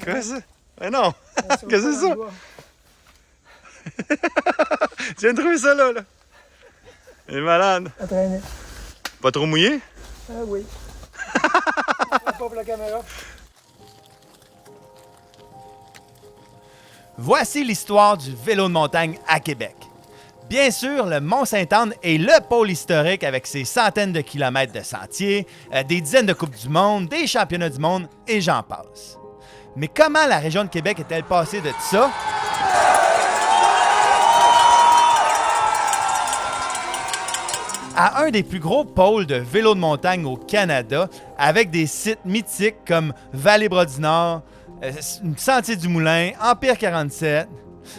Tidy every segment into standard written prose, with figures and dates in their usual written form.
Quoi ça? Ben non! Qu'est-ce que c'est ça? Tu viens de trouver ça là? Il est malade. Entraîné. Pas trop mouillé? Oui. Pas pour la caméra. Voici l'histoire du vélo de montagne à Québec. Bien sûr, le Mont-Sainte-Anne est le pôle historique avec ses centaines de kilomètres de sentiers, des dizaines de Coupes du Monde, des championnats du monde et j'en passe. Mais comment la région de Québec est-elle passée de ça à un des plus gros pôles de vélo de montagne au Canada, avec des sites mythiques comme Vallée-Bras-du-Nord, Sentier du Moulin, Empire 47.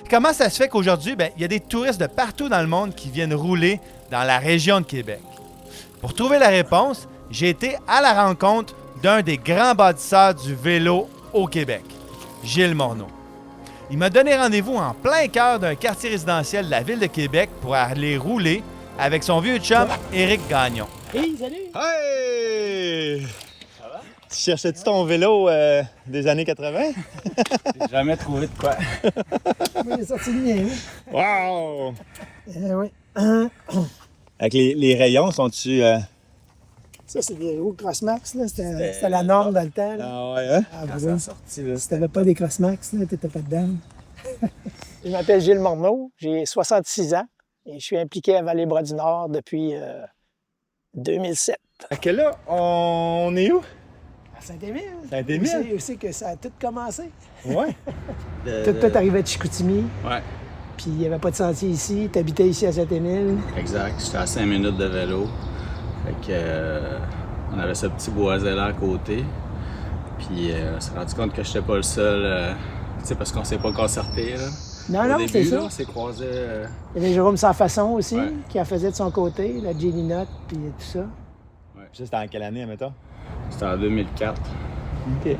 Comment ça se fait qu'aujourd'hui, il y a des touristes de partout dans le monde qui viennent rouler dans la région de Québec? Pour trouver la réponse, j'ai été à la rencontre d'un des grands bâtisseurs du vélo au Québec, Gilles Morneau. Il m'a donné rendez-vous en plein cœur d'un quartier résidentiel de la ville de Québec pour aller rouler avec son vieux chum, Éric Gagnon. Hey, salut! Hey! Ça va? Tu cherchais-tu ton vélo des années 80? J'ai jamais trouvé de quoi. Oui, il est sorti de mien. Wow! Oui. Avec les rayons, sont-tu... Ça, c'est des roues Crossmax. C'était la norme dans le temps. Là. Ah ouais, hein? Ah, Quand oui. ça a sorti, là. Si t'avais pas des Crossmax, t'étais pas dedans. Je m'appelle Gilles Morneau, j'ai 66 ans et je suis impliqué à Vallée-Bras-du-Nord depuis 2007. À quelle heure? On est où? À Saint-Émile. Saint-Émile? Où c'est que ça a tout commencé? Ouais. Tout arrivait de Chicoutimi, Ouais, puis il n'y avait pas de sentier ici. Tu habitais ici à Saint-Émile. exact. J'étais à 5 minutes de vélo. Fait que, on avait ce petit boisé-là à côté. Puis on s'est rendu compte que je n'étais pas le seul, parce qu'on s'est pas concerté. Là. Non, Au non, début, c'est ça. là, on s'est croisés. Il y avait Jérôme Sans Façon aussi, Ouais. qui en faisait de son côté, la Jenny Note, puis tout ça. Ça, c'était en quelle année, mettons? C'était en 2004. OK. Fait que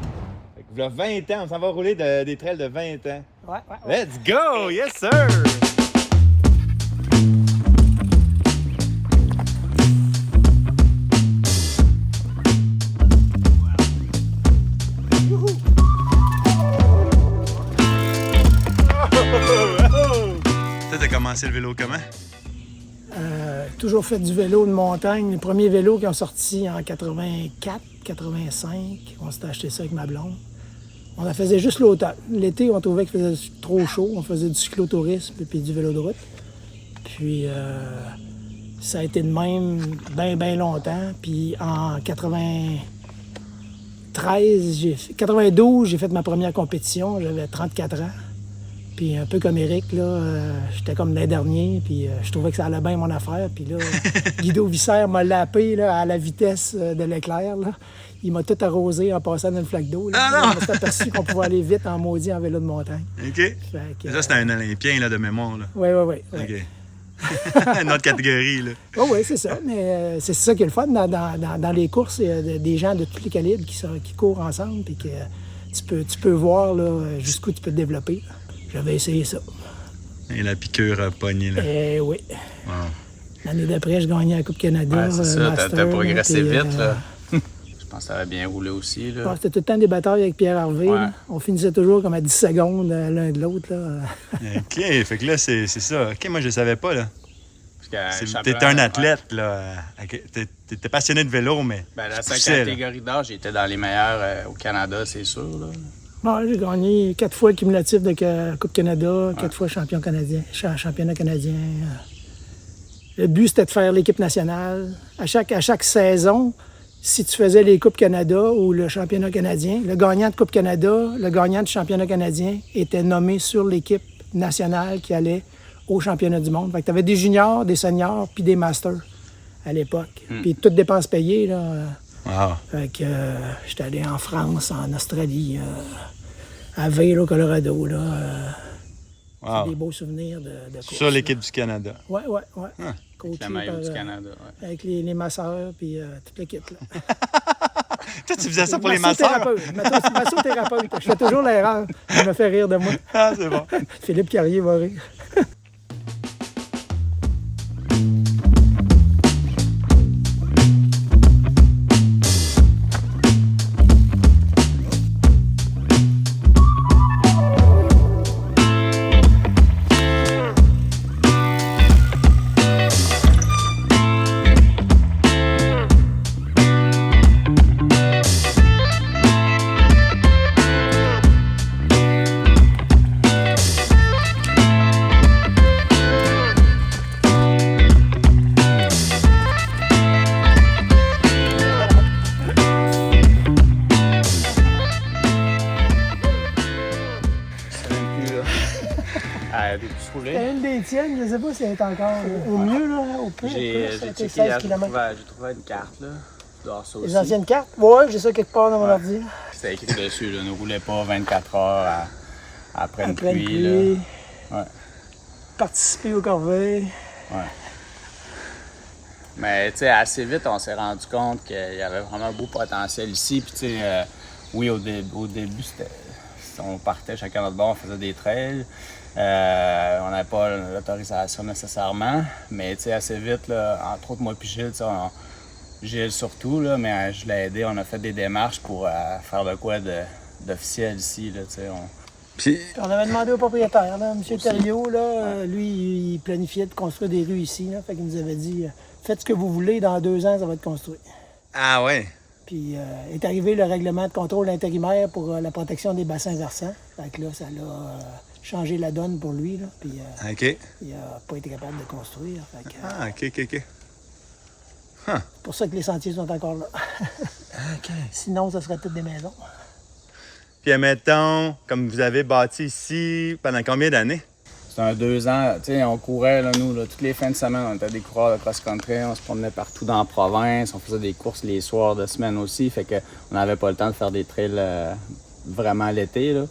voilà 20 ans, on s'en va rouler des trails de 20 ans. Ouais. Let's go! Yes, sir! T'as commencé le vélo comment? Toujours fait du vélo de montagne. Les premiers vélos qui ont sorti en 84, 85, on s'était acheté ça avec ma blonde. On en faisait juste l'automne. L'été, on trouvait qu'il faisait trop chaud. On faisait du cyclotourisme et puis du vélo de route. Puis ça a été de même bien longtemps. Puis en 92, j'ai fait ma première compétition. J'avais 34 ans. Puis un peu comme Éric, là, j'étais comme l'an dernier, puis je trouvais que ça allait bien mon affaire. Puis là, Guido Visser m'a lapé là, à la vitesse de l'éclair. Là. Il m'a tout arrosé en passant dans une flaque d'eau. Là. Ah non! Je me suis aperçu qu'on pouvait aller vite en maudit en vélo de montagne. OK. Fait que, Ça, c'était un Olympien là, de mémoire. Là. Oui. OK. Une autre catégorie. Là. Oui, c'est ça. Mais c'est ça qui est le fun. Dans les courses, il y a des gens de tous les calibres qui courent ensemble, puis que tu peux voir là, jusqu'où tu peux te développer. J'avais essayé ça. Et la piqûre a pogné. Là. Oui. Wow. L'année d'après, je gagnais la Coupe Canada. Ouais, c'est ça. Master, T'as progressé puis, vite. Là. Je pense que ça avait bien roulé aussi. Là. C'était tout le temps des batailles avec Pierre Harvey. Ouais. Là. On finissait toujours comme à 10 secondes l'un de l'autre. Là. OK. Fait que là, c'est ça. OK, moi, je le savais pas. Là. Parce que, T'étais un athlète. Là. T'étais passionné de vélo, mais. Ben, dans tu sa poussais, là. catégorie d'âge, j'étais dans les meilleurs au Canada, c'est sûr. Là. Bon, j'ai gagné 4 fois le cumulatif de Coupe Canada, 4 fois championnat canadien. Le but, c'était de faire l'équipe nationale. À chaque saison, si tu faisais les Coupes Canada ou le championnat canadien, le gagnant de Coupe Canada, le gagnant du championnat canadien était nommé sur l'équipe nationale qui allait au championnat du monde. Fait que tu avais des juniors, des seniors, puis des masters à l'époque. Puis toutes dépenses payées, là. Wow. Fait que j'étais allé en France, en Australie, à Vail, au Colorado, là. Wow. Des beaux souvenirs de course. Sur l'équipe du Canada. Oui. Ah. Coaché Le maillot par, du Canada. Ouais. avec les masseurs, puis toute l'équipe, là. Toi, tu faisais ça pour les masseurs? Massothérapeute. Je fais toujours l'erreur. Ça me fait rire de moi. Ah, c'est bon. Philippe Carrier va rire. Ah, des plus roulés. C'était une des tiennes, je sais pas si elle est encore au mieux, là, au pire. J'ai C'était checké hier, 16 km. j'ai trouvé une carte, là. Tu dois avoir ça aussi. Les anciennes cartes? Ouais, j'ai ça quelque part dans mon ordi. C'était écrit dessus, là. Ne roulez pas 24 heures après une Après une pluie, pluie. là. Ouais. Participer au corvée. Ouais. Mais tu sais, assez vite, on s'est rendu compte qu'il y avait vraiment un beau potentiel ici. Puis tu sais, oui, au début, on partait chacun notre bord, on faisait des trails. On n'avait pas l'autorisation nécessairement. Mais tu sais, assez vite, là, entre autres moi puis Gilles, Gilles surtout, là, mais je l'ai aidé. On a fait des démarches pour faire de quoi d'officiel ici, là, tu sais. Puis, Puis on avait demandé au propriétaire, là, M. Thériault, là, lui, il planifiait de construire des rues ici. Là, fait qu'il nous avait dit faites ce que vous voulez, dans 2 ans, ça va être construit. ah ouais. Puis est arrivé le règlement de contrôle intérimaire pour la protection des bassins versants. Fait que là, ça l'a changé la donne pour lui. Là, puis OK. il n'a pas été capable de construire. Fait que, Ah, OK. c'est pour ça que les sentiers sont encore là. OK. Sinon, ça serait toutes des maisons. Puis, admettons, comme vous avez bâti ici, pendant combien d'années? C'était un 2 ans. Tu sais, on courait, là, nous, là, toutes les fins de semaine. On était des coureurs de cross-country. On se promenait partout dans la province. On faisait des courses les soirs de semaine aussi. Fait qu'on n'avait pas le temps de faire des trails vraiment l'été, là.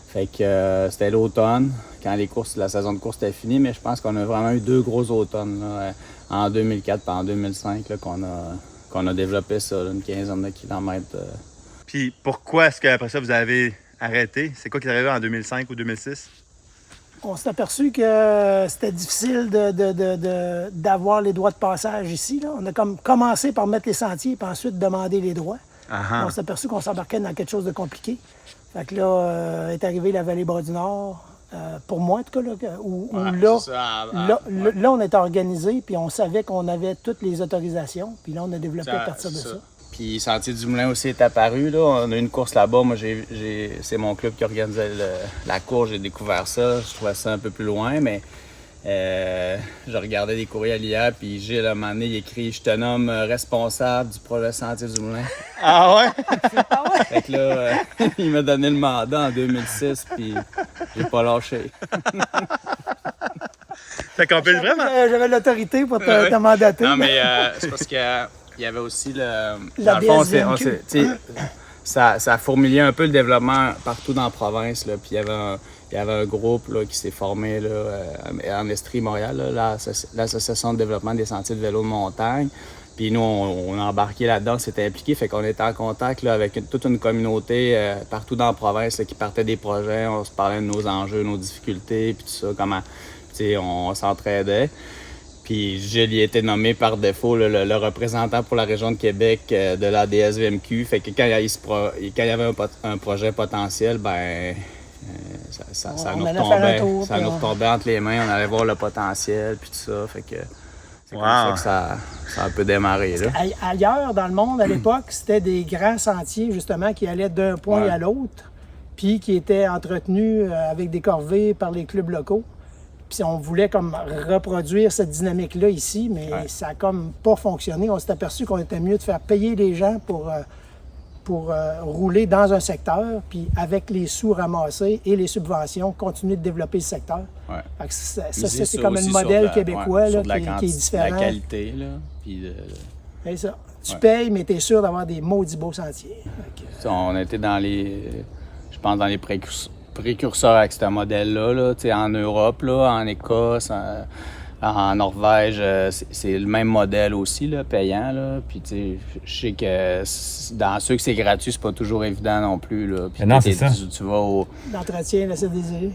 Fait que c'était l'automne, quand la saison de course était finie. Mais je pense qu'on a vraiment eu 2 gros automnes, là, en 2004 et en 2005, là, qu'on a développé ça, là, une quinzaine de kilomètres. Puis, pourquoi est-ce qu'après ça, vous avez arrêté? C'est quoi qui est arrivé en 2005 ou 2006? On s'est aperçu que c'était difficile d'avoir les droits de passage ici. Là. On a comme commencé par mettre les sentiers, puis ensuite demander les droits. On s'est aperçu qu'on s'embarquait dans quelque chose de compliqué. Fait que là, est arrivée la vallée Bras-du-Nord, pour moi en tout cas, là, où là, on était organisé, puis on savait qu'on avait toutes les autorisations, puis là, on a développé à partir de ça. Puis Sentier du Moulin aussi est apparu, là. On a eu une course là-bas. Moi, c'est mon club qui organisait la course. J'ai découvert ça. Je trouvais ça un peu plus loin, mais je regardais des courriels hier, puis Gilles, à un moment donné, il écrit « Je te nomme responsable du projet Sentier du Moulin ». Ah ouais? Fait que là, il m'a donné le mandat en 2006, puis j'ai pas lâché. Fait qu'on peut vraiment... J'avais l'autorité pour te mandater. Non, mais c'est parce que il y avait aussi La dans le fond, DSVMQ. ça fourmillait un peu le développement partout dans la province, là. Puis il y avait un groupe là, qui s'est formé là, en Estrie, Montréal, là, l'Association de développement des sentiers de vélo de montagne. Puis nous, on a embarqué là-dedans, s'était impliqué, fait qu'on était en contact là, avec toute une communauté partout dans la province là, qui partait des projets. On se parlait de nos enjeux, nos difficultés, puis tout ça, comment on s'entraidait. Puis Gilles y a été nommé par défaut là, le représentant pour la région de Québec de la DSVMQ. Fait que quand il y avait un projet potentiel, ben ça nous retombait entre les mains. On allait voir le potentiel, puis tout ça. Fait que c'est comme ça que ça a un peu démarré. Là. Ailleurs dans le monde, à l'époque, c'était des grands sentiers, justement, qui allaient d'un point à l'autre, puis qui étaient entretenus avec des corvées par les clubs locaux. Puis on voulait comme reproduire cette dynamique-là ici, mais ça a comme pas fonctionné. On s'est aperçu qu'on était mieux de faire payer les gens pour rouler dans un secteur, puis avec les sous ramassés et les subventions, continuer de développer le secteur. Ouais. Fait que ça c'est comme un modèle québécois là, qui est différent. La qualité, là, puis c'est ça. Tu payes, mais tu es sûr d'avoir des maudits beaux sentiers. On était dans les précurseurs avec ce modèle-là, là, en Europe, là, en Écosse, en Norvège, c'est le même modèle aussi, là, payant. Là. Puis je sais que dans ceux que c'est gratuit, c'est pas toujours évident non plus. Là. Puis non, c'est ça. Tu vas au... L'entretien, laisser désirer.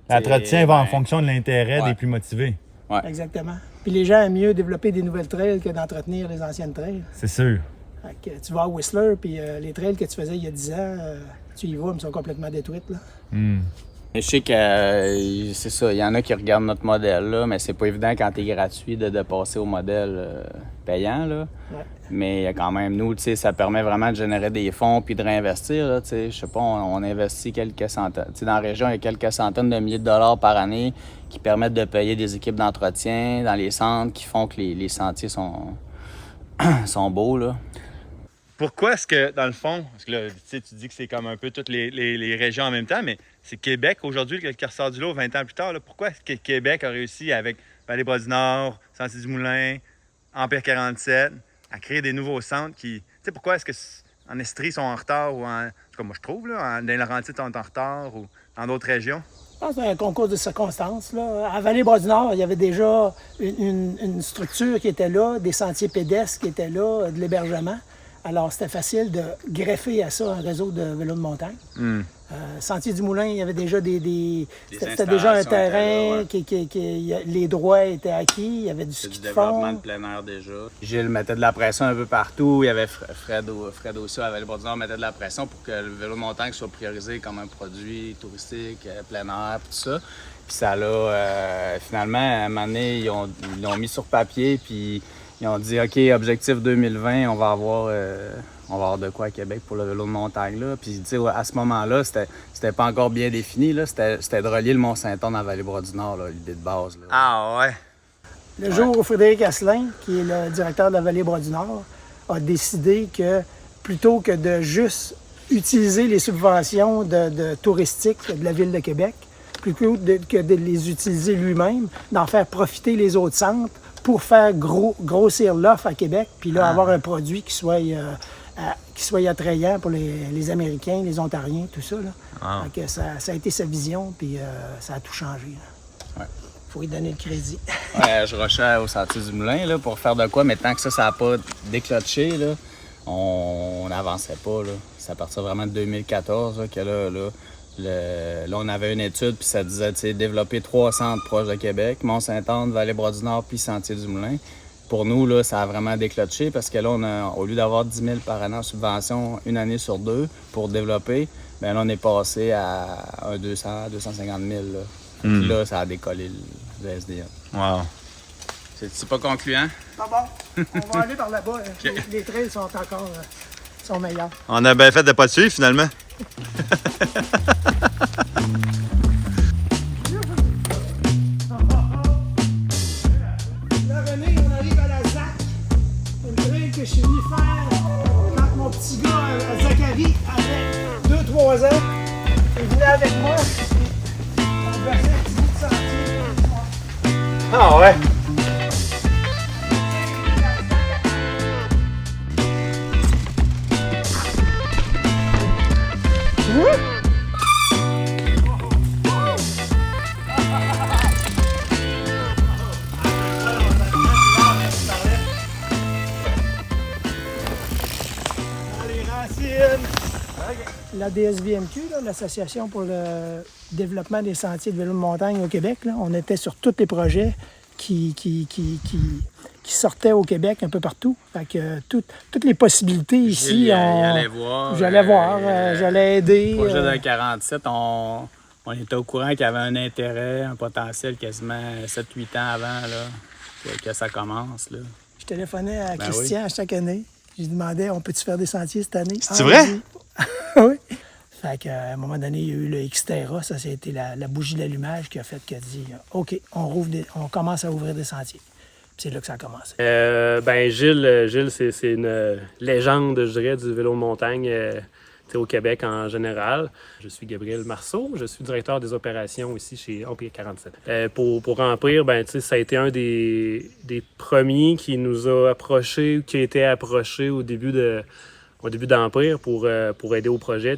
L'entretien va en fonction de l'intérêt des plus motivés. Ouais. Exactement. Puis les gens aiment mieux développer des nouvelles trails que d'entretenir les anciennes trails. C'est sûr. Fait que tu vas à Whistler, puis les trails que tu faisais il y a 10 ans, tu y vas, mais ils sont complètement détruites. Là. Je sais que c'est ça, il y en a qui regardent notre modèle, là, mais c'est pas évident quand t'es gratuit de passer au modèle payant. Là. Ouais. Mais il y a quand même, nous, ça permet vraiment de générer des fonds puis de réinvestir. Je sais pas, on investit quelques centaines. Dans la région, il y a quelques centaines de milliers de dollars par année qui permettent de payer des équipes d'entretien dans les centres qui font que les sentiers sont beaux. Là. pourquoi est-ce que, dans le fond, parce que là, tu dis que c'est comme un peu toutes les régions en même temps, mais c'est Québec aujourd'hui qui ressort du lot 20 ans plus tard. Là. Pourquoi est-ce que Québec a réussi avec Vallée-Bras-du-Nord, Sentier-du-Moulin, Empire 47, à créer des nouveaux centres qui... Tu sais, pourquoi est-ce que en Estrie sont en retard ou en... En tout cas, moi, je trouve, là, dans les Laurentides, sont en retard ou dans d'autres régions? Je pense que c'est un concours de circonstances. Là. À Vallée-Bras-du-Nord, il y avait déjà une structure qui était là, des sentiers pédestres qui étaient là, de l'hébergement. Alors, c'était facile de greffer à ça un réseau de vélos de montagne. Sentier du Moulin, il y avait déjà c'était déjà un terrain, les droits étaient acquis, il y avait du ski de développement fond. de plein air déjà. Gilles mettait de la pression un peu partout. Il y avait Fred aussi à Vallée-Bras-du-Nord mettait de la pression pour que le vélo de montagne soit priorisé comme un produit touristique, plein air, tout ça. Puis ça l'a, finalement, à un moment donné, ils l'ont mis sur papier, puis ils ont dit, OK, objectif 2020, on va avoir de quoi à Québec pour le vélo de montagne. Là. Puis, tu sais, à ce moment-là, c'était pas encore bien défini. Là. C'était de relier le Mont-Saint-Anne à Vallée-Bras-du-Nord, là, l'idée de base. Là. Ah ouais? Le jour où Frédéric Asselin, qui est le directeur de la Vallée-Bras-du-Nord, a décidé que plutôt que de juste utiliser les subventions touristiques de la Ville de Québec, plutôt que de les utiliser lui-même, d'en faire profiter les autres centres pour faire grossir l'offre à Québec, puis là, avoir un produit qui soit attrayant pour les Américains, les Ontariens, tout ça. Là. Donc, ça a été sa vision, puis ça a tout changé. Il faut lui donner le crédit. Ouais, je rushais au Sentier du Moulin là, pour faire de quoi, mais tant que ça n'a pas déclenché, là, on n'avançait pas. Là. C'est à partir vraiment de 2014 là, que là, on avait une étude, puis ça disait, tu sais, développer 3 centres proches de Québec, Mont-Saint-Anne, Vallée-Bras-du-Nord, puis Sentier-du-Moulin. Pour nous, là, ça a vraiment déclenché parce que là, au lieu d'avoir 10 000 par année en subvention, une année sur 2 pour développer, bien là, on est passé à 200, 250 000. Là. Puis là, ça a décollé le SDM. Wow. C'est pas concluant? Ah bon, on va aller par là-bas. Les trails sont encore sont meilleurs. On a bien fait de pas te suivre, finalement. Là, René, on arrive à la ZAC. Une trail que je suis venu faire quand mon petit gars, Zachary, avait 2-3 ans. Il venait avec moi. On faisait un petit bout de sentier. Ah ouais? La DSVMQ, là, l'Association pour le développement des sentiers de vélo de montagne au Québec, là, on était sur tous les projets qui sortaient au Québec un peu partout. Fait que toutes les possibilités ici, J'allais voir. J'allais aider. Le projet de 47, on était au courant qu'il y avait un intérêt, un potentiel quasiment 7-8 ans avant là, que ça commence. Là. Je téléphonais à Christian chaque année. Je lui demandais, on peut-tu faire des sentiers cette année? C'est vrai? Oui. Fait qu'à un moment donné, il y a eu le Xterra. Ça a été la bougie d'allumage qui a fait qu'il a dit OK, on commence à ouvrir des sentiers. Puis c'est là que ça a commencé. Gilles c'est une légende, je dirais, du vélo de montagne au Québec en général. Je suis Gabriel Marceau, je suis directeur des opérations ici chez Empire 47. Pour Empire, ça a été un des premiers qui nous a approchés, qui a été approché au début d'Empire pour aider au projet.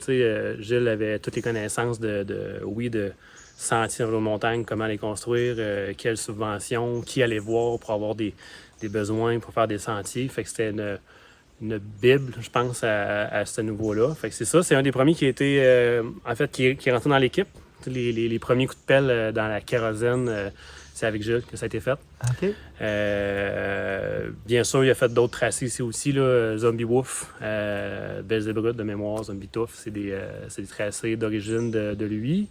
Gilles avait toutes les connaissances de sentiers de montagne, comment les construire, quelles subventions, qui aller voir pour avoir des besoins pour faire des sentiers. Fait que c'était une bible, je pense, à ce niveau-là. Fait que c'est ça, c'est un des premiers qui a été, qui est rentré dans l'équipe. Les premiers coups de pelle dans la kérosène, c'est avec Gilles que ça a été fait. OK. Bien sûr, il a fait d'autres tracés ici aussi, là, Zombie Wolf, Belzébrut de mémoire, Zombie Tough, c'est des tracés d'origine de lui.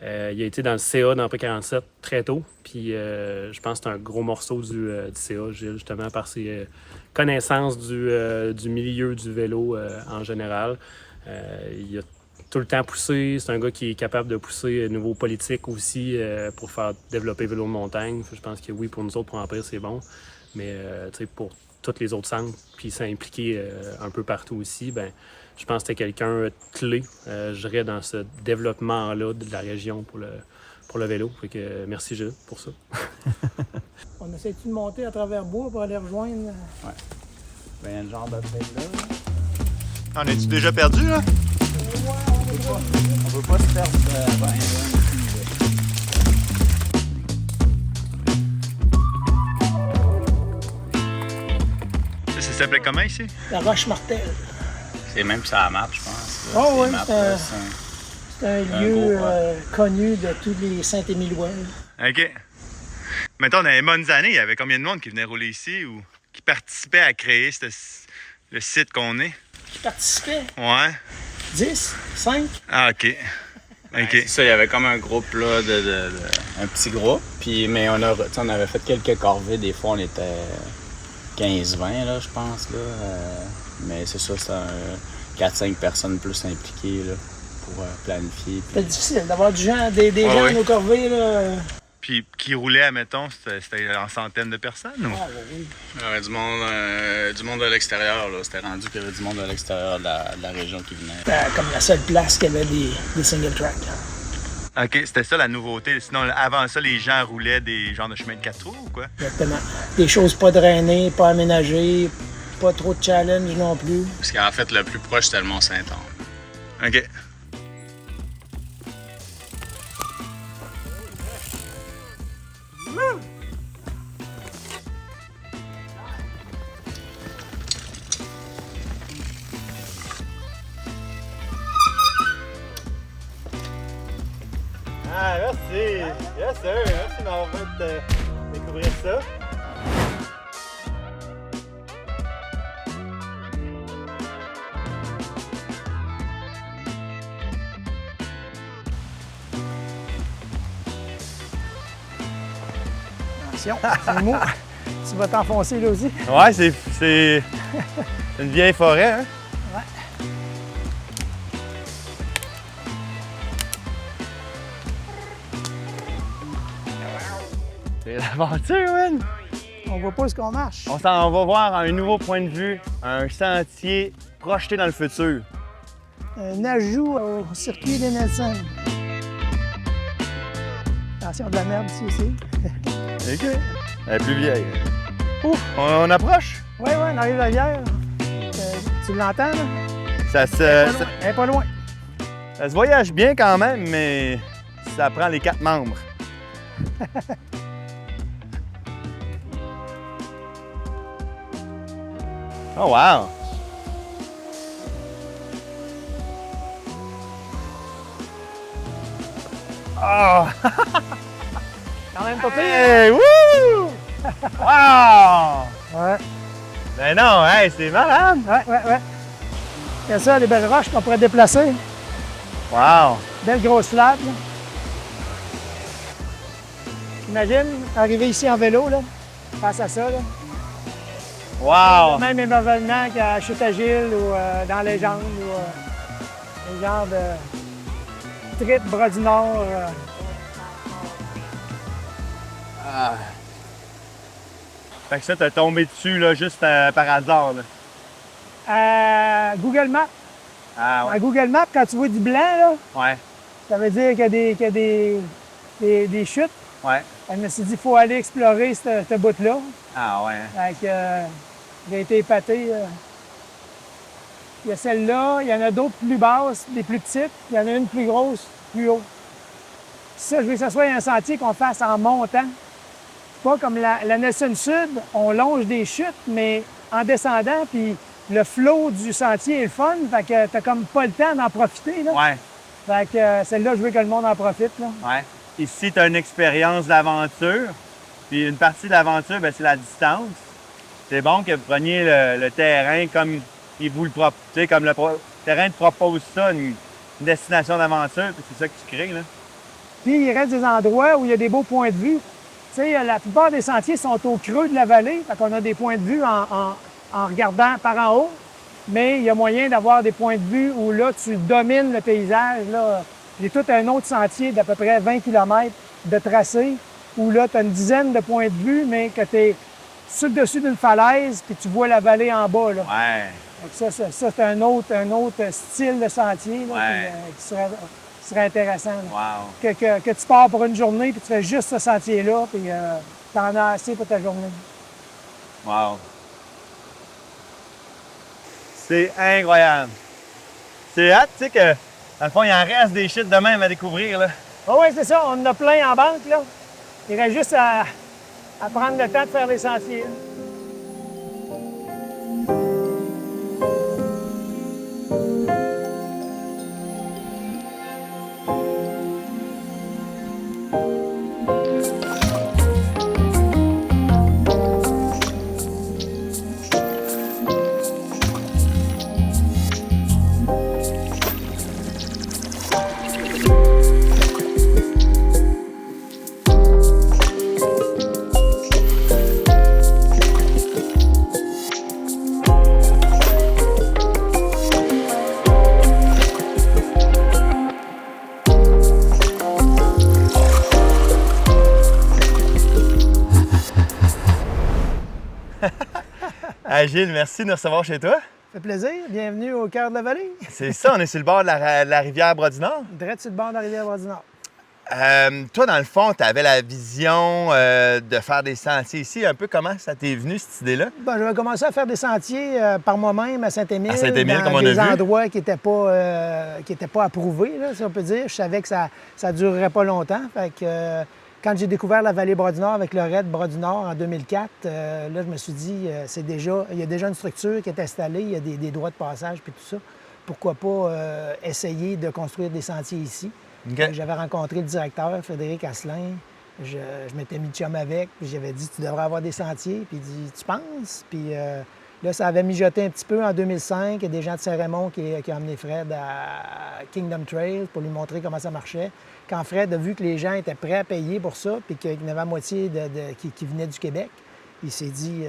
Il a été dans le CA d'Empire 47 très tôt, puis je pense que c'est un gros morceau du CA, Gilles, justement, par ses connaissances du milieu du vélo en général. Il a tout le temps poussé, c'est un gars qui est capable de pousser niveau politique aussi pour faire développer le vélo de montagne. Je pense que oui, pour nous autres, pour Empire, c'est bon, mais pour tous les autres centres, puis s'est impliqué un peu partout aussi, ben, je pense que c'était quelqu'un clé, je dirais, dans ce développement-là de la région pour le vélo. Fait que merci Gilles pour ça. On essaie-tu de monter à travers bois pour aller rejoindre? Ouais. Ben, il y a une genre de tête là. On est-tu déjà perdu, là? On peut pas se perdre ben, Ça s'appelait comment ici? La Roche-Martel. c'est même ça map, je pense. Là. Oh, Ces oui, maps-là, c'est un un lieu gros, connu de tous les Saint-Émiliois. OK. Mettons, dans les bonnes années, il y avait combien de monde qui venait rouler ici ou qui participait à créer le site qu'on est? Qui participaient? Ouais. 10? 5? Ah, OK. OK. C'est ça, il y avait comme un groupe, là, un petit groupe. Puis, mais on avait fait quelques corvées. Des fois, on était 15-20, là, je pense. Là. Mais c'est ça, c'était 4-5 personnes plus impliquées là, pour planifier. C'était difficile d'avoir des gens à oui. nos corvées. Là. Puis qui roulait, admettons, c'était en centaines de personnes? Ou? Ah, oui. Il y avait du monde de l'extérieur. Là. C'était rendu qu'il y avait du monde de l'extérieur de la région qui venait. C'était comme la seule place qui avait des single tracks. Là. OK, c'était ça la nouveauté. Sinon, avant ça, les gens roulaient des genres de chemins de 4 roues ou quoi? Exactement. Des choses pas drainées, pas aménagées, pas trop de challenge non plus. Parce qu'en fait, le plus proche, c'était le Mont-Saint-Anne. OK. Ah, merci! Yes, sir! Merci d'avoir fait découvrir ça. Attention, c'est mou. Tu vas t'enfoncer là aussi. Ouais, c'est une vieille forêt, hein? Ouais. C'est l'aventure, man! On voit pas ce qu'on marche. On va voir un nouveau point de vue, un sentier projeté dans le futur. Un ajout au circuit des Nelson. Attention de la merde ici aussi. OK. Elle est plus vieille. Ouf, on approche? Oui, on arrive à Rivière. Tu l'entends, là? Elle est pas loin. Ça se voyage bien quand même, mais ça prend les 4 membres. Oh wow! Oh! Quand même pas pire. Hey! Wouh! Wow! Ouais, Ben non, hey, c'est malade! ouais. Il y a ça, des belles roches qu'on pourrait déplacer. Wow! Belle grosse flatte, là. Imagine, arriver ici en vélo, là, face à ça, là. Wow! Même émerveillement qu'à Chute-à-Gilles ou dans Légende ou les genres de trip bras du Nord. Fait que ça, t'es tombé dessus, là, juste par hasard, là. Google Maps. Ah À Google Maps, quand tu vois du blanc, là, Ouais, ça veut dire qu'il y a des chutes. ouais. Je me suis dit, il faut aller explorer ce bout-là. Ah ouais. Fait que, j'ai été épaté. Il y a celle-là, il y en a d'autres plus basses, des plus petites, il y en a une plus grosse, plus haut. Ça, je veux que ce soit un sentier qu'on fasse en montant. Pas comme la Nelson Sud, on longe des chutes, mais en descendant, puis le flow du sentier est le fun, fait que t'as comme pas le temps d'en profiter, là. Ouais, Fait que celle-là, je veux que le monde en profite, là. ouais. Ici, t'as une expérience d'aventure. Puis une partie de l'aventure, ben, c'est la distance. C'est bon que vous preniez le terrain comme il vous le propose. Tu sais, comme le terrain te propose ça, une destination d'aventure, puis c'est ça que tu crées, là. Puis il reste des endroits où il y a des beaux points de vue. Tu sais, la plupart des sentiers sont au creux de la vallée, fait qu'on a des points de vue en regardant par en haut. Mais il y a moyen d'avoir des points de vue où là, tu domines le paysage. Là. J'ai tout un autre sentier d'à peu près 20 km de tracé où là, tu as une dizaine de points de vue, mais que sur le dessus d'une falaise, puis tu vois la vallée en bas. Là. Ouais. Donc ça c'est un autre style de sentier là, Ouais. qui serait intéressant. Là. Wow. Que tu pars pour une journée, puis tu fais juste ce sentier-là, puis t'en as assez pour ta journée. Wow. C'est incroyable. C'est hâte, tu sais, que dans le fond, il en reste des shit de même à découvrir, là. Ah oui, c'est ça, on en a plein en banque, là. Il reste juste à prendre le temps de faire les sentiers. Là. Gilles, merci de nous recevoir chez toi. Ça fait plaisir. Bienvenue au cœur de la vallée. C'est ça, on est sur le bord de la rivière Bras-du-Nord. Direct sur le bord de la rivière Bras-du-Nord. Toi, dans le fond, tu avais la vision de faire des sentiers ici. Un peu comment ça t'est venu, cette idée-là? Ben, j'avais commencé à faire des sentiers par moi-même à Saint-Émile. À Saint-Émile, dans comme on a des vu. endroits qui n'étaient pas approuvés, là, si on peut dire. Je savais que ça ne durerait pas longtemps. Fait que, quand j'ai découvert la vallée Bras-du-Nord avec le raid Bras-du-Nord en 2004, là, je me suis dit, il y a déjà une structure qui est installée, il y a des droits de passage puis tout ça. Pourquoi pas essayer de construire des sentiers ici? OK. J'avais rencontré le directeur, Frédéric Asselin. Je m'étais mis de chum avec, puis j'avais dit, tu devrais avoir des sentiers. Puis il dit, tu penses? Puis là, ça avait mijoté un petit peu en 2005. Il y a des gens de Saint-Raymond qui ont emmené Fred à Kingdom Trail pour lui montrer comment ça marchait. Quand Fred a vu que les gens étaient prêts à payer pour ça, puis qu'il y en avait la moitié qui venaient du Québec, il s'est dit,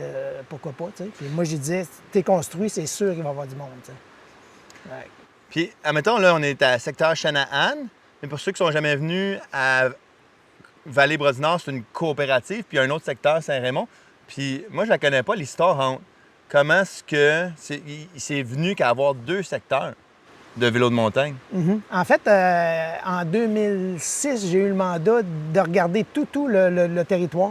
pourquoi pas, tu sais. Puis moi, je disais, t'es construit, c'est sûr qu'il va y avoir du monde, tu sais. Ouais. Puis, admettons, là, on est à secteur Channahon. Mais pour ceux qui ne sont jamais venus à Vallée-Bras-du-Nord, c'est une coopérative, puis il y a un autre secteur, Saint-Raymond. Puis moi, je la connais pas, l'histoire entre comment est-ce que c'est venu qu'à avoir deux secteurs de vélo de montagne? Mm-hmm. En fait, en 2006, j'ai eu le mandat de regarder tout le territoire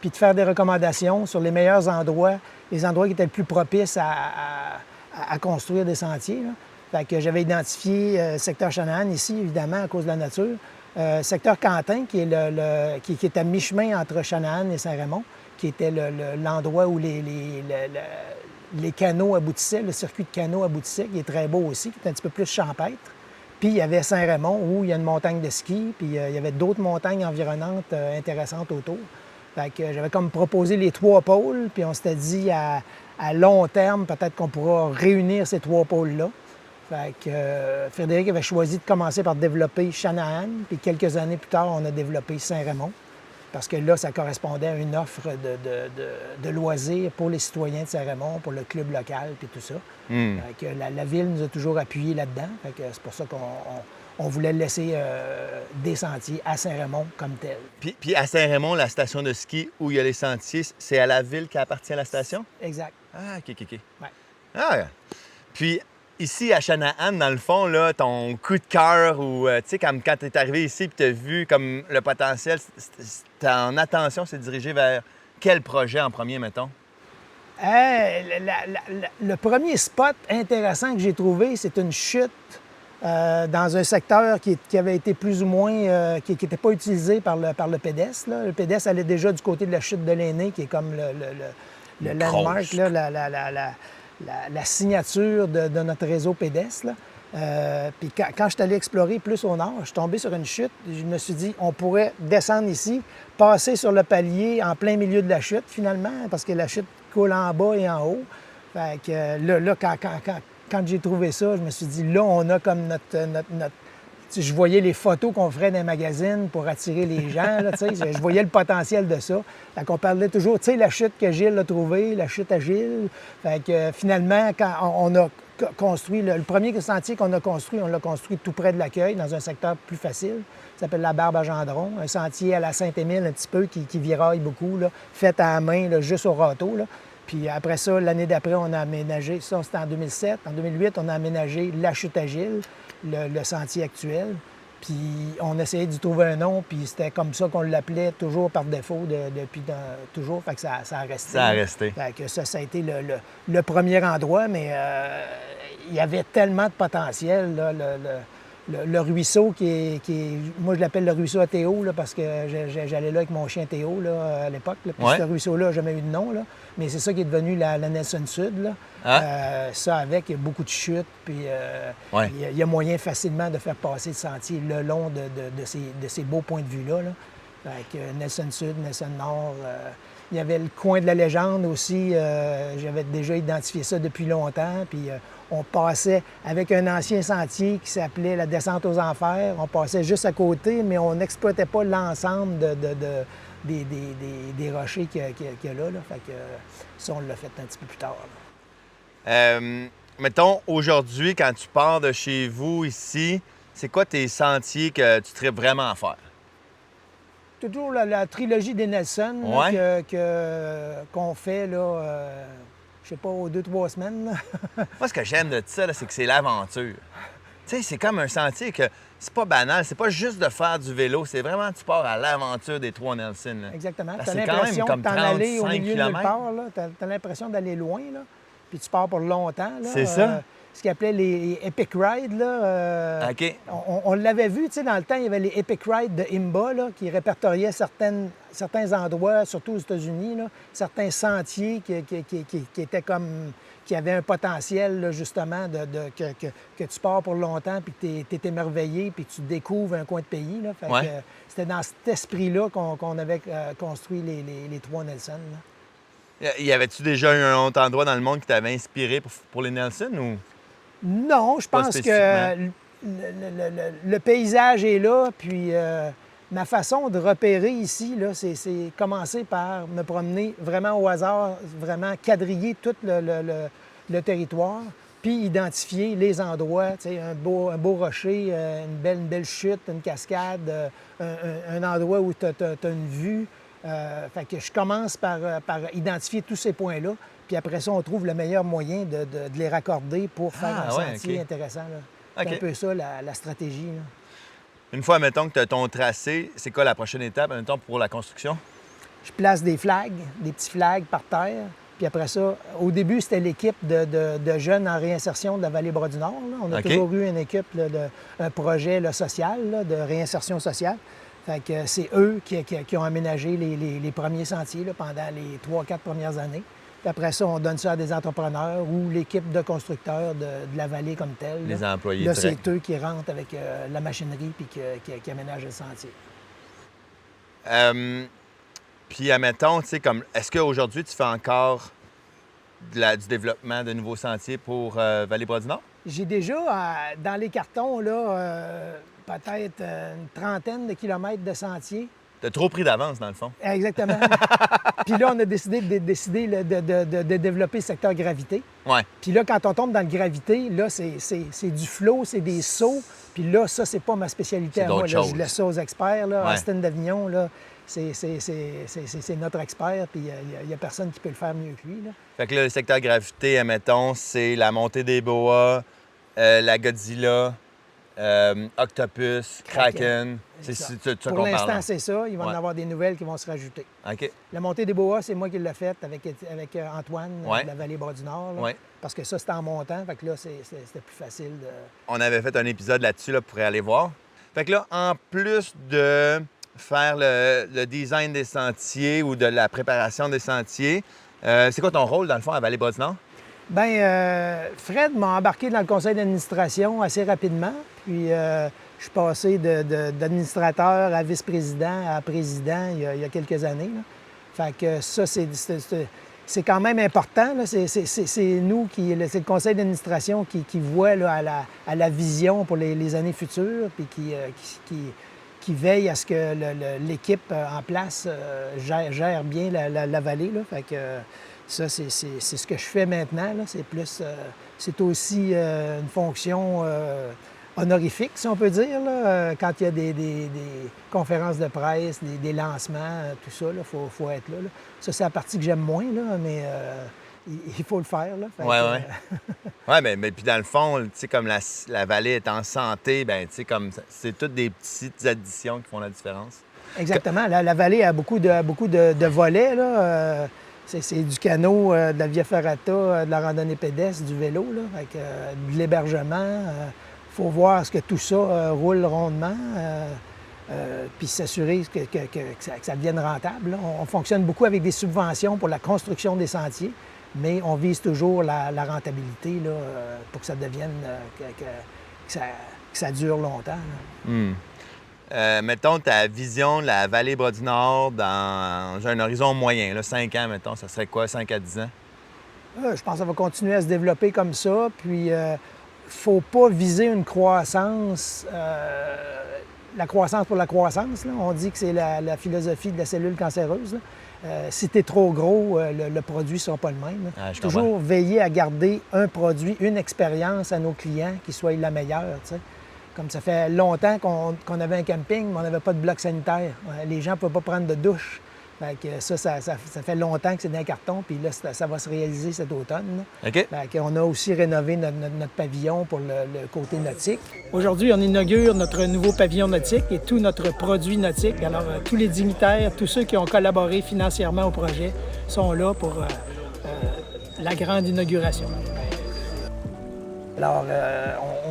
puis de faire des recommandations sur les meilleurs endroits, les endroits qui étaient le plus propices à construire des sentiers. Là. Fait que j'avais identifié secteur Channahon ici, évidemment, à cause de la nature. Secteur Quentin, qui est à mi-chemin entre Channahon et Saint-Raymond, qui était l'endroit où les canaux aboutissaient, le circuit de canaux aboutissait, qui est très beau aussi, qui est un petit peu plus champêtre. Puis il y avait Saint-Raymond, où il y a une montagne de ski, puis il y avait d'autres montagnes environnantes intéressantes autour. Fait que j'avais comme proposé les trois pôles, puis on s'était dit à long terme, peut-être qu'on pourra réunir ces trois pôles-là. Fait que Frédéric avait choisi de commencer par développer Channahon, puis quelques années plus tard, on a développé Saint-Raymond, parce que là, ça correspondait à une offre de loisirs pour les citoyens de Saint-Raymond, pour le club local, puis tout ça. Fait que la ville nous a toujours appuyés là-dedans. Fait que c'est pour ça qu'on voulait laisser des sentiers à Saint-Raymond comme tel. Puis à Saint-Raymond, la station de ski où il y a les sentiers, c'est à la ville qui appartient à la station? Exact. Ah, OK. Ouais. Ah, puis ici, à Channahon, dans le fond, là, ton coup de cœur, ou tu sais, quand tu es arrivé ici et tu as vu comme le potentiel, ton attention s'est dirigée vers quel projet en premier, mettons? Le premier spot intéressant que j'ai trouvé, c'est une chute dans un secteur qui avait été plus ou moins, qui n'était pas utilisé par le pédestre. Là. Le pédestre allait déjà du côté de la chute de l'Aîné, qui est comme le landmark, là, la signature de notre réseau pédestre. Puis quand je suis allé explorer plus au nord, je suis tombé sur une chute. Je me suis dit, on pourrait descendre ici, passer sur le palier en plein milieu de la chute, finalement, parce que la chute coule en bas et en haut. Fait que là quand j'ai trouvé ça, je me suis dit, là, on a comme notre je voyais les photos qu'on ferait dans les magazines pour attirer les gens. Là, je voyais le potentiel de ça. Fait qu'on parlait toujours, tu sais, la chute que Gilles a trouvée, la chute à Gilles. Fait que finalement, quand on a construit, le premier sentier qu'on a construit, on l'a construit tout près de l'accueil, dans un secteur plus facile. Ça s'appelle la Barbe à Gendron, un sentier à la Saint-Émile un petit peu qui viraille beaucoup, là, fait à la main, là, juste au râteau. Là. Puis après ça, l'année d'après, on a aménagé, ça c'était en 2007. En 2008, on a aménagé la chute à Gilles, le sentier actuel. Puis on essayait d'y trouver un nom, puis c'était comme ça qu'on l'appelait toujours par défaut depuis toujours. Fait que ça a resté. Ça a resté. Fait que ça a été le premier endroit, mais il y avait tellement de potentiel. Là, le ruisseau qui est. Moi, je l'appelle le ruisseau à Théo, là, parce que j'allais là avec mon chien Théo là, à l'époque. Là. Puis ce ruisseau-là n'a jamais eu de nom. Là. Mais c'est ça qui est devenu la Nelson Sud. Là. Ça avec, il y a beaucoup de chutes. Puis il y a moyen facilement de faire passer le sentier le long de ces beaux points de vue-là. Là. Fait que Nelson Sud, Nelson Nord. Il y avait le coin de la légende aussi. J'avais déjà identifié ça depuis longtemps. Puis on passait avec un ancien sentier qui s'appelait la descente aux enfers. On passait juste à côté, mais on n'exploitait pas l'ensemble des rochers qu'il y a là. Fait que ça, on l'a fait un petit peu plus tard. Mettons, aujourd'hui, quand tu pars de chez vous ici, c'est quoi tes sentiers que tu tripes vraiment à faire? Toujours la trilogie des Nelson là, qu'on fait, là, je sais pas, aux 2-3 semaines. Moi, ce que j'aime de ça, là, c'est que c'est l'aventure. Tu sais, c'est comme un sentier que c'est pas banal, c'est pas juste de faire du vélo, c'est vraiment tu pars à l'aventure des Trois Nelson. Là. Exactement. Ben, Tu as c'est quand même l'impression comme de t'en aller au 35 milieu de nulle kilomètres. part. Tu as l'impression d'aller loin, là, puis tu pars pour longtemps. Là, C'est ça. Ce qu'ils appelaient les Epic Rides. Là, OK. on l'avait vu, tu sais, dans le temps, il y avait les Epic Rides de IMBA là, qui répertoriaient certains endroits, surtout aux États-Unis, là, certains sentiers qui étaient comme... qui avaient un potentiel, là, justement, que tu pars pour longtemps, puis que tu es émerveillé, puis que tu découvres un coin de pays. Là. Fait que, c'était dans cet esprit-là qu'on avait construit les Trois Nelson. Là. Y avait-tu déjà eu un autre endroit dans le monde qui t'avait inspiré pour les Nelson ou... Non, je Pas pense que spécifiquement. le paysage est là, puis ma façon de repérer ici, là, c'est commencer par me promener vraiment au hasard, vraiment quadriller tout le territoire, puis identifier les endroits, tu sais, un beau rocher, une belle chute, une cascade, un endroit où tu as une vue. Fait que je commence par identifier tous ces points-là. Puis après ça, on trouve le meilleur moyen de les raccorder pour faire un sentier intéressant. Là. C'est un peu ça, la stratégie. Là. Une fois, mettons, que tu as ton tracé, c'est quoi la prochaine étape, mettons, pour la construction? Je place des flags, des petits flags par terre. Puis après ça, au début, c'était l'équipe de jeunes en réinsertion de la Vallée-Bras-du-Nord. Là. On a toujours eu une équipe, là, un projet là, social, là, de réinsertion sociale. Fait que c'est eux qui ont aménagé les premiers sentiers là, pendant les 3-4 premières années. Puis après ça, on donne ça à des entrepreneurs ou l'équipe de constructeurs de la vallée comme telle. Les employés là, directs. c'est eux qui rentrent avec la machinerie puis qui aménagent le sentier. Puis, admettons, tu sais, comme, est-ce qu'aujourd'hui, tu fais encore du développement de nouveaux sentiers pour Vallée-Bras-du-Nord? J'ai déjà, dans les cartons, là, peut-être une trentaine de kilomètres de sentiers. T'as trop pris d'avance, dans le fond. Exactement. Puis là, on a décidé de développer le secteur gravité. Ouais. Puis là, quand on tombe dans le gravité, là, c'est du flow, c'est des sauts. Puis là, ça, c'est pas ma spécialité C'est à moi. d'autres Là, choses. je laisse ça aux experts. Là. Ouais. Austin d'Avignon, là, c'est notre expert. Puis il n'y a personne qui peut le faire mieux que lui. Là. Fait que là, le secteur gravité, admettons, c'est la montée des boas, la Godzilla, Octopus, Kraken. C'est ça. ça Pour qu'on l'instant, parle. c'est ça. Il va Ouais. en avoir des nouvelles qui vont se rajouter. OK. La montée des boas, c'est moi qui l'ai faite avec Antoine Ouais. de la Vallée-Bras-du-Nord. là. Ouais. Parce que ça, c'était en montant. Fait que là, c'était plus facile de... On avait fait un épisode là-dessus, là, pour aller voir. Fait que là, en plus de faire le design des sentiers ou de la préparation des sentiers, c'est quoi ton rôle, dans le fond, à Vallée-Bras-du-Nord? Bien, Fred m'a embarqué dans le conseil d'administration assez rapidement. Puis, je suis passé d'administrateur à vice-président à président il y a quelques années. Là. Fait que ça, c'est quand même important. Là. C'est nous, c'est le conseil d'administration qui voit là, à la vision pour les années futures, puis qui veille à ce que l'équipe en place gère bien la vallée. Là. Fait que, ça, c'est ce que je fais maintenant. C'est plus, c'est aussi une fonction honorifique, si on peut dire. Là. Quand il y a des conférences de presse, des lancements, tout ça, il faut être là. Ça, c'est la partie que j'aime moins, là, mais il faut le faire. Là. Fait que, ouais, mais puis dans le fond, tu sais, comme la vallée est en santé, ben tu sais, comme c'est toutes des petites additions qui font la différence. Exactement. La vallée a beaucoup de volets. Là. C'est du canot, de la via ferrata, de la randonnée pédestre, du vélo, là, avec, de l'hébergement. Il faut voir ce que tout ça roule rondement, puis s'assurer que ça devienne rentable. Là. On fonctionne beaucoup avec des subventions pour la construction des sentiers, mais on vise toujours la rentabilité là, pour que ça devienne, que ça dure longtemps. Mettons ta vision de la vallée Bras-du-Nord dans un horizon moyen, là, 5 ans, mettons, ça serait quoi, 5 à 10 ans? Je pense que ça va continuer à se développer comme ça, puis il ne faut pas viser une croissance, la croissance pour la croissance. Là. On dit que c'est la philosophie de la cellule cancéreuse. Si tu es trop gros, le produit ne sera pas le même. Toujours veiller à garder un produit, une expérience à nos clients qui soit la meilleure. T'sais. Comme ça fait longtemps qu'on avait un camping, mais on n'avait pas de bloc sanitaire. Les gens ne pouvaient pas prendre de douche. Fait que ça fait longtemps que c'est dans un carton, puis là, ça va se réaliser cet automne. OK. Fait qu'on a aussi rénové notre pavillon pour le côté nautique. Aujourd'hui, on inaugure notre nouveau pavillon nautique et tout notre produit nautique. Alors, tous les dignitaires, tous ceux qui ont collaboré financièrement au projet sont là pour la grande inauguration. Alors,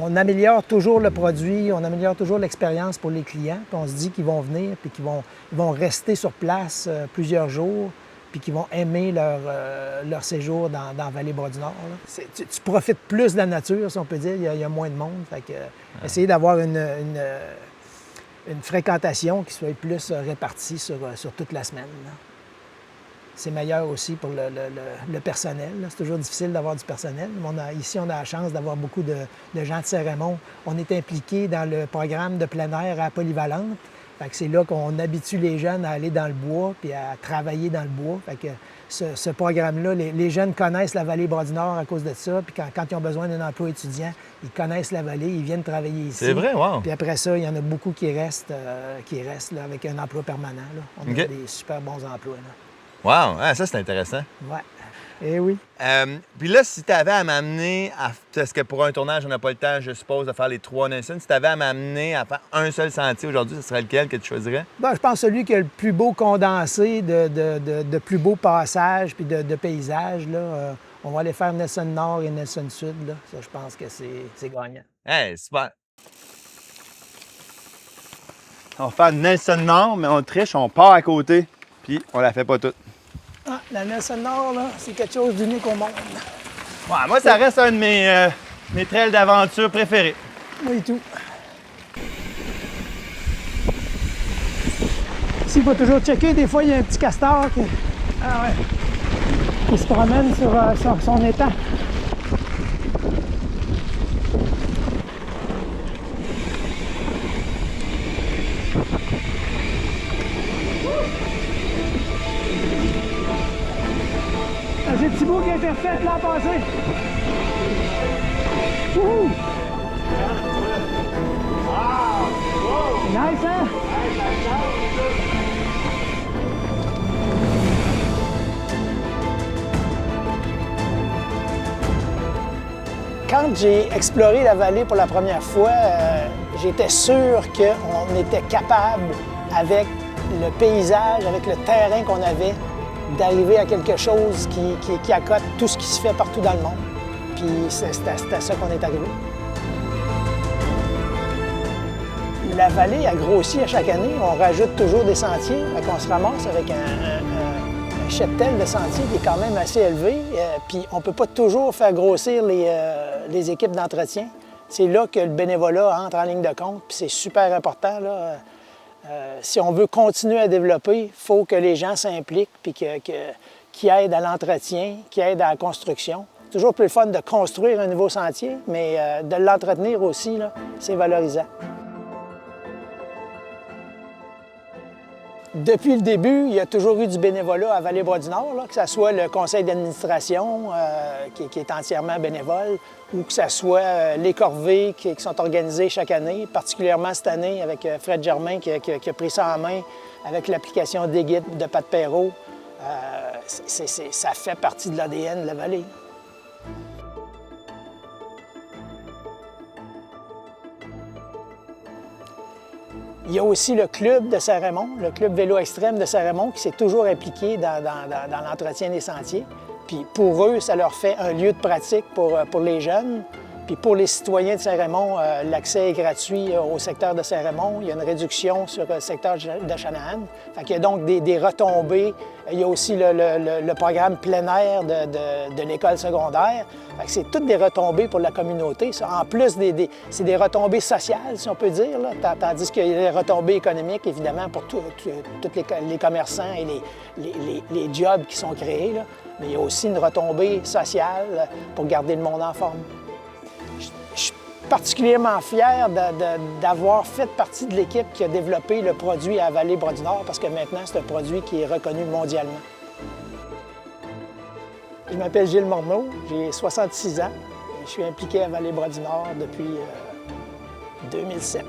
on améliore toujours le produit, on améliore toujours l'expérience pour les clients, puis on se dit qu'ils vont venir, puis qu'ils vont rester sur place plusieurs jours, puis qu'ils vont aimer leur séjour dans Vallée-Bras-du-Nord. Tu profites plus de la nature, si on peut dire, il y a moins de monde. Fait que, essayer d'avoir une fréquentation qui soit plus répartie sur toute la semaine. Là. C'est meilleur aussi pour le personnel. C'est toujours difficile d'avoir du personnel. Ici, on a la chance d'avoir beaucoup de gens de Cérémon. On est impliqué dans le programme de plein air à Polyvalente. Fait que c'est là qu'on habitue les jeunes à aller dans le bois puis à travailler dans le bois. Fait que ce programme-là, les jeunes connaissent la vallée Bras-du-Nord à cause de ça. Puis quand ils ont besoin d'un emploi étudiant, ils connaissent la vallée, ils viennent travailler ici. C'est vrai, wow! Puis après ça, il y en a beaucoup qui restent là, avec un emploi permanent. Là. On a des super bons emplois. Là. Wow! Ah, ça, c'est intéressant. Oui. Eh oui. Puis là, si tu avais à m'amener à... Parce que pour un tournage, on n'a pas le temps, je suppose, de faire les 3 Nelson. Si tu avais à m'amener à faire un seul sentier aujourd'hui, ce serait lequel que tu choisirais? Bien, je pense celui qui a le plus beau condensé de plus beaux passages puis de paysages. Là, on va aller faire Nelson Nord et Nelson Sud. Là. Ça, je pense que c'est gagnant. Hey, super! On va faire Nelson Nord, mais on triche, on part à côté, puis on la fait pas toute. Ah, la Nelson Nord, là, c'est quelque chose d'unique au monde. Ouais, moi, ça reste un de mes trails d'aventure préférés. Moi et tout. Ici, il faut toujours checker. Des fois, il y a un petit castor qui se promène sur son étang. J'ai le petit bout qui a été fait l'an passé. Wouhou! C'est nice, hein? Quand j'ai exploré la vallée pour la première fois, j'étais sûr qu'on était capable, avec le paysage, avec le terrain qu'on avait, d'arriver à quelque chose qui accote tout ce qui se fait partout dans le monde. Puis c'était à ça qu'on est arrivé. La vallée a grossi à chaque année. On rajoute toujours des sentiers. On se ramasse avec un cheptel de sentiers qui est quand même assez élevé. Puis on ne peut pas toujours faire grossir les équipes d'entretien. C'est là que le bénévolat entre en ligne de compte. Puis c'est super important, là. Si on veut continuer à développer, il faut que les gens s'impliquent et qu'ils qui aident à l'entretien, qui aident à la construction. C'est toujours plus fun de construire un nouveau sentier, mais de l'entretenir aussi, c'est valorisant. Depuis le début, il y a toujours eu du bénévolat à Vallée-Bras-du-Nord, que ce soit le conseil d'administration qui est entièrement bénévole, ou que ce soit les corvées qui sont organisées chaque année, particulièrement cette année avec Fred Germain qui a pris ça en main avec l'application des guides de Pat Perrault. Ça fait partie de l'ADN de la vallée. Il y a aussi le club de Saint-Raymond, le club vélo extrême de Saint-Raymond qui s'est toujours impliqué dans l'entretien des sentiers. Puis pour eux, ça leur fait un lieu de pratique pour les jeunes. Puis pour les citoyens de Saint-Raymond, l'accès est gratuit au secteur de Saint-Raymond. Il y a une réduction sur le secteur de Chanahan. Fait qu'il y a donc des retombées. Il y a aussi le programme plein air de l'école secondaire. Fait que c'est toutes des retombées pour la communauté. Ça. En plus, c'est des retombées sociales, si on peut dire. Là. Tandis qu'il y a des retombées économiques, évidemment, pour tous les commerçants et les jobs qui sont créés. Là. Mais il y a aussi une retombée sociale pour garder le monde en forme. Je suis particulièrement fier d'avoir fait partie de l'équipe qui a développé le produit à Vallée-Bras-du-Nord parce que maintenant, c'est un produit qui est reconnu mondialement. Je m'appelle Gilles Morneau, j'ai 66 ans et je suis impliqué à Vallée-Bras-du-Nord depuis 2007.